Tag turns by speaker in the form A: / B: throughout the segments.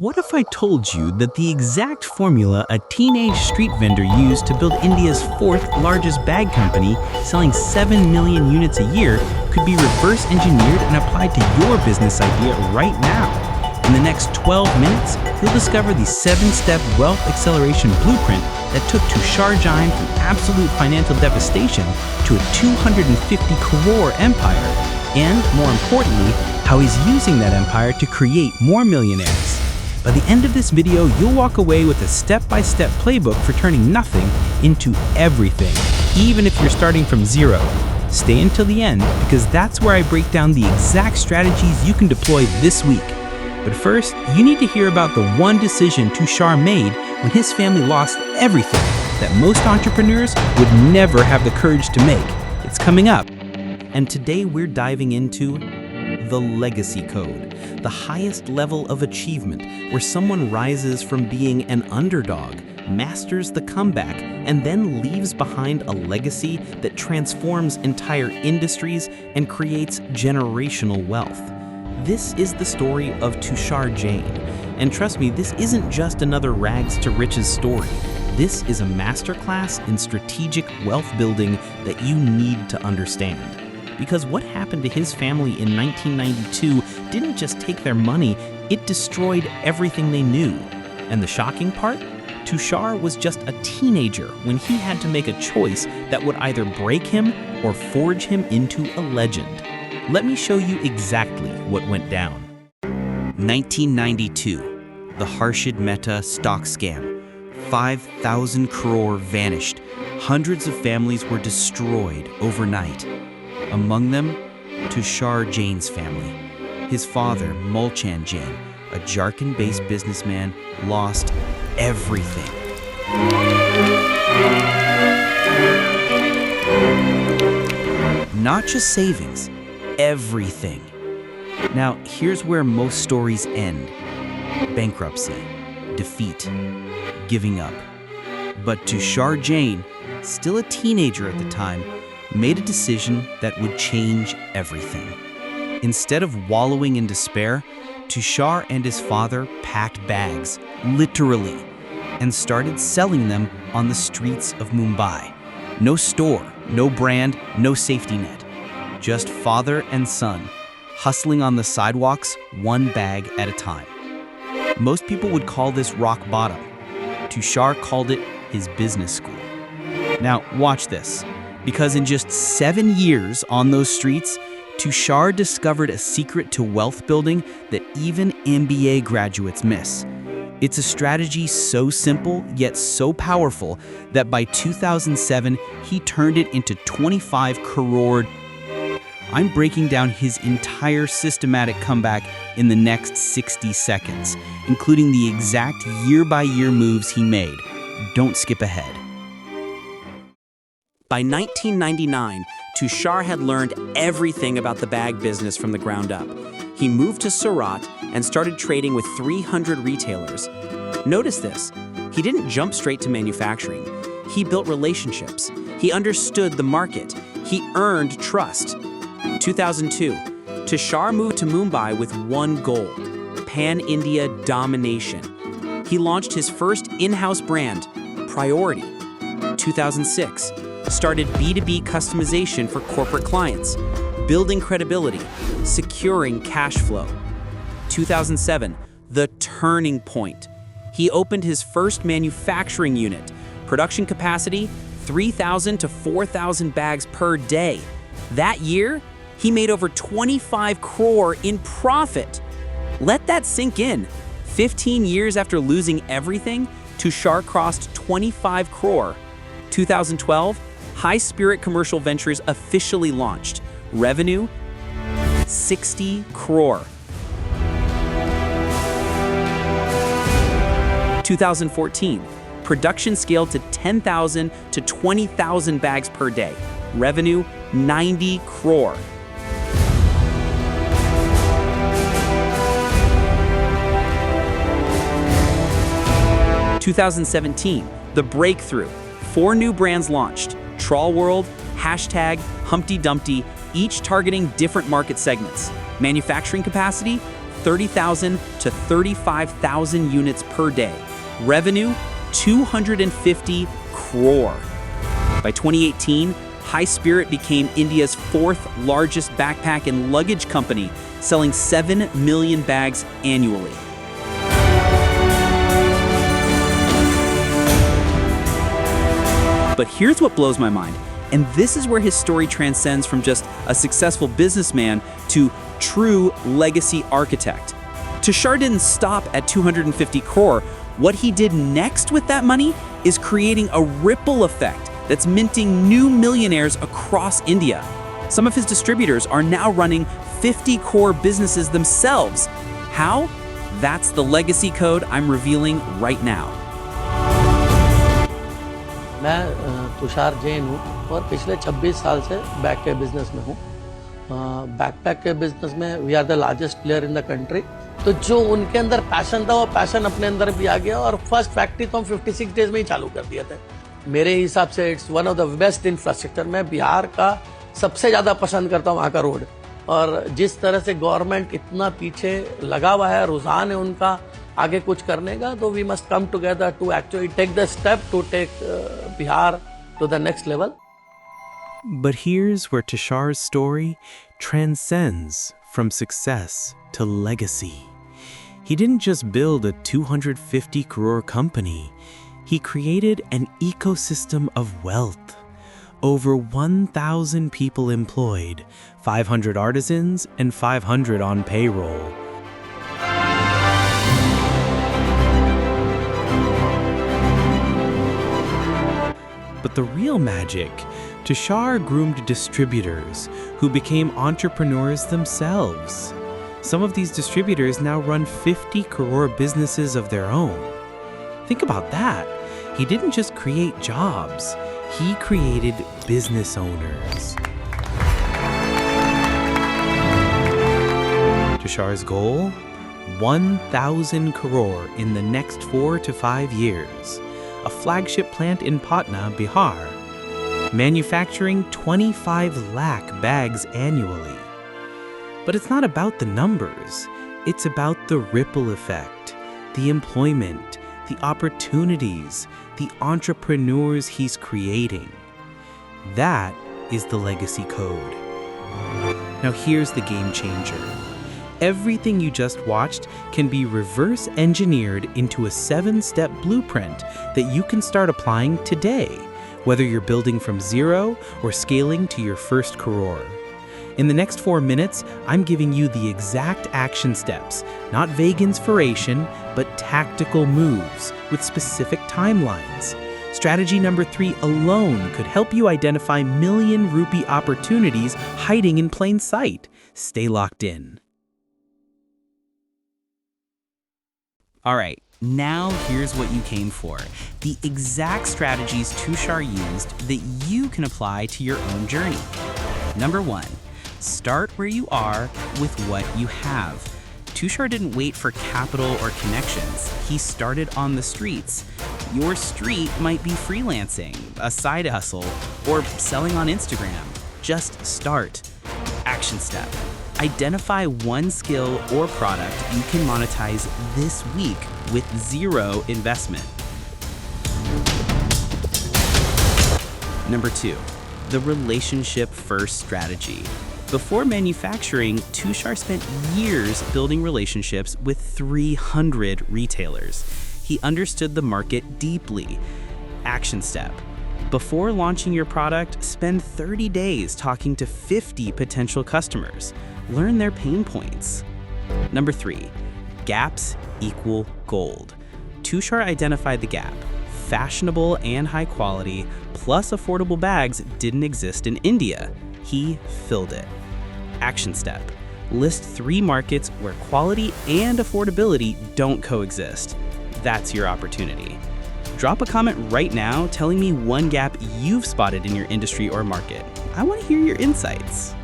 A: What if I told you that the exact formula a teenage street vendor used to build India's fourth largest bag company, selling 7 million units a year, could be reverse engineered and applied to your business idea right now? In the next 12 minutes, you'll discover the 7-step wealth acceleration blueprint that took Tushar Jain from absolute financial devastation to a 250 crore empire, and, more importantly, how he's using that empire to create more millionaires. By the end of this video, you'll walk away with a step-by-step playbook for turning nothing into everything, even if you're starting from zero. Stay until the end, because that's where I break down the exact strategies you can deploy this week. But first, you need to hear about the one decision Tushar made when his family lost everything that most entrepreneurs would never have the courage to make. It's coming up. And today we're diving into the legacy code, the highest level of achievement where someone rises from being an underdog, masters the comeback, and then leaves behind a legacy that transforms entire industries and creates generational wealth. This is the story of Tushar Jain. And trust me, this isn't just another rags to riches story. This is a masterclass in strategic wealth building that you need to understand. Because what happened to his family in 1992 didn't just take their money, it destroyed everything they knew. And the shocking part? Tushar was just a teenager when he had to make a choice that would either break him or forge him into a legend. Let me show you exactly what went down. 1992, the Harshad Mehta stock scam. 5,000 crore vanished. Hundreds of families were destroyed overnight. Among them, Tushar Jain's family. His father, Mulchan Jain, a Jharkhand-based businessman, lost everything. Not just savings, everything. Now, here's where most stories end. Bankruptcy, defeat, giving up. But Tushar Jain, still a teenager at the time, made a decision that would change everything. Instead of wallowing in despair, Tushar and his father packed bags, literally, and started selling them on the streets of Mumbai. No store, no brand, no safety net. Just father and son, hustling on the sidewalks, one bag at a time. Most people would call this rock bottom. Tushar called it his business school. Now, watch this. Because in just 7 years on those streets, Tushar discovered a secret to wealth building that even MBA graduates miss. It's a strategy so simple yet so powerful that by 2007, he turned it into 25 crore. I'm breaking down his entire systematic comeback in the next 60 seconds, including the exact year-by-year moves he made. Don't skip ahead. By 1999, Tushar had learned everything about the bag business from the ground up. He moved to Surat and started trading with 300 retailers. Notice this, he didn't jump straight to manufacturing. He built relationships. He understood the market. He earned trust. 2002, Tushar moved to Mumbai with one goal, pan-India domination. He launched his first in-house brand, Priority. 2006, started B2B customization for corporate clients, building credibility, securing cash flow. 2007, the turning point. He opened his first manufacturing unit, production capacity 3,000 to 4,000 bags per day. That year, he made over 25 crore in profit. Let that sink in. 15 years after losing everything, Tushar crossed 25 crore. 2012, High Spirit Commercial Ventures officially launched. Revenue, 60 crore. 2014, production scaled to 10,000 to 20,000 bags per day. Revenue, 90 crore. 2017, the breakthrough. 4 new brands launched. Traworld, Humpty Dumpty, each targeting different market segments. Manufacturing capacity, 30,000 to 35,000 units per day. Revenue, 250 crore. By 2018, High Spirit became India's fourth largest backpack and luggage company, selling 7 million bags annually. But here's what blows my mind, and this is where his story transcends from just a successful businessman to true legacy architect. Tushar didn't stop at 250 crore. What he did next with that money is creating a ripple effect that's minting new millionaires across India. Some of his distributors are now running 50 crore businesses themselves. How? That's the legacy code I'm revealing right now.
B: मैं तुषार जैन हूँ और पिछले 26 साल से bag के business में हूँ। Backpack के बिजनेस में we are the largest player in the country. तो जो उनके अंदर पैशन था वो पैशन अपने अंदर भी आ गया और फर्स्ट फैक्ट्री तो हम 56 डेज में ही चालू कर दिए थे। मेरे हिसाब से it's one of the best infrastructure. मैं बिहार का सबसे ज़्यादा पसंद करता हूँ वहाँ का रोड, और जिस तरह से गवर्नमेंट इतना पीछे लगा हुआ है, रुझान है उनका आगे कुछ करने का, तो we must come together to actually take the step to take Bihar to the next level.
A: But here's where Tushar's story transcends from success to legacy. He didn't just build a 250 crore company. He created an ecosystem of wealth. Over 1,000 people employed, 500 artisans, and 500 on payroll. But the real magic, Tushar groomed distributors who became entrepreneurs themselves. Some of these distributors now run 50 crore businesses of their own. Think about that. He didn't just create jobs, he created business owners. Tushar's goal? 1,000 crore in the next 4 to 5 years. A flagship plant in Patna, Bihar, manufacturing 25 lakh bags annually. But it's not about the numbers. It's about the ripple effect, the employment, the opportunities, the entrepreneurs he's creating. That is the legacy code. Now here's the game changer. Everything you just watched can be reverse engineered into a 7-step blueprint that you can start applying today, whether you're building from zero or scaling to your first crore. In the next 4 minutes, I'm giving you the exact action steps, not vague inspiration, but tactical moves with specific timelines. Strategy number 3 alone could help you identify million rupee opportunities hiding in plain sight. Stay locked in. All right, now here's what you came for. The exact strategies Tushar used that you can apply to your own journey. Number 1, start where you are with what you have. Tushar didn't wait for capital or connections. He started on the streets. Your street might be freelancing, a side hustle, or selling on Instagram. Just start. Action step. Identify one skill or product you can monetize this week with zero investment. Number 2, the relationship-first strategy. Before manufacturing, Tushar spent years building relationships with 300 retailers. He understood the market deeply. Action step. Before launching your product, spend 30 days talking to 50 potential customers. Learn their pain points. Number 3, gaps equal gold. Tushar identified the gap. Fashionable and high quality, plus affordable bags didn't exist in India. He filled it. Action step. List 3 markets where quality and affordability don't coexist. That's your opportunity. Drop a comment right now telling me one gap you've spotted in your industry or market. I want to hear your insights.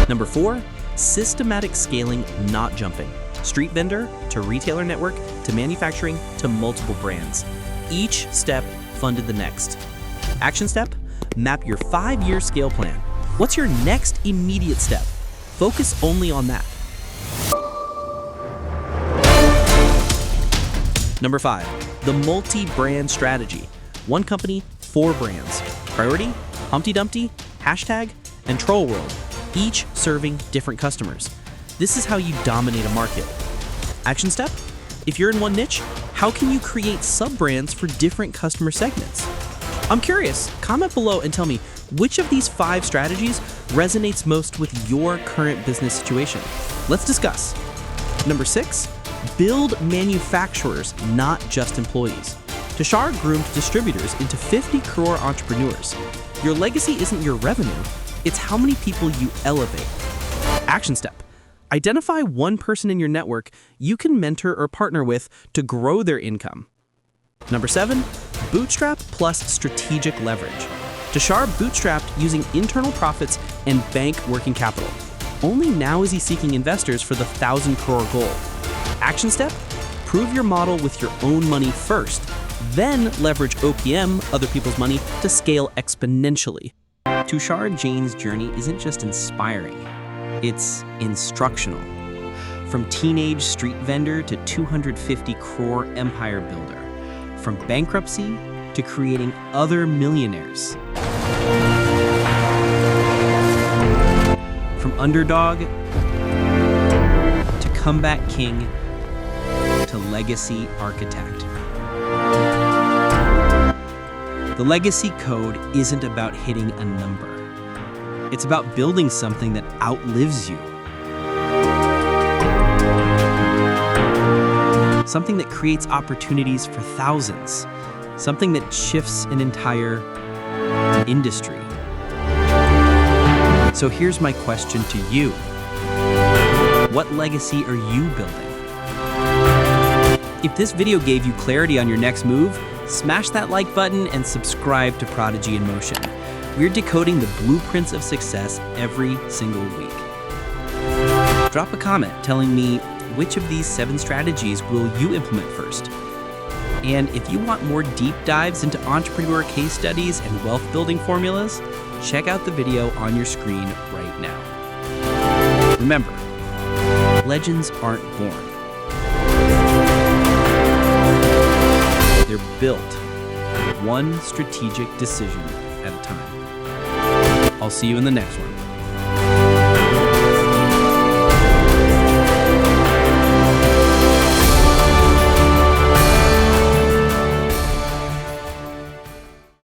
A: Number 4, systematic scaling, not jumping. Street vendor to retailer network to manufacturing to multiple brands. Each step funded the next. Action step, Map your 5-year scale plan. What's your next immediate step? Focus only on that. Number 5, the multi-brand strategy. One company, 4 brands. Priority, Humpty Dumpty, Hashtag, and Traworld, each serving different customers. This is how you dominate a market. Action step? If you're in one niche, how can you create sub-brands for different customer segments? I'm curious, comment below and tell me which of these 5 strategies resonates most with your current business situation. Let's discuss. Number 6, build manufacturers, not just employees. Tushar groomed distributors into 50 Crore entrepreneurs. Your legacy isn't your revenue, it's how many people you elevate. Action step. Identify one person in your network you can mentor or partner with to grow their income. Number 7, bootstrap plus strategic leverage. Tushar bootstrapped using internal profits and bank working capital. Only now is he seeking investors for the 1,000 crore goal. Action step? Prove your model with your own money first, then leverage OPM, other people's money, to scale exponentially. Tushar Jain's journey isn't just inspiring, it's instructional. From teenage street vendor to 250 crore empire builder. From bankruptcy to creating other millionaires. From underdog to comeback king to legacy architect. The legacy code isn't about hitting a number. It's about building something that outlives you. Something that creates opportunities for thousands. Something that shifts an entire industry. So here's my question to you. What legacy are you building? If this video gave you clarity on your next move, smash that like button and subscribe to ProdigyInMotion. We're decoding the blueprints of success every single week. Drop a comment telling me which of these 7 strategies will you implement first. And if you want more deep dives into entrepreneur case studies and wealth building formulas, check out the video on your screen right now. Remember, legends aren't born. They're built, one strategic decision at a time. I'll see you in the next one.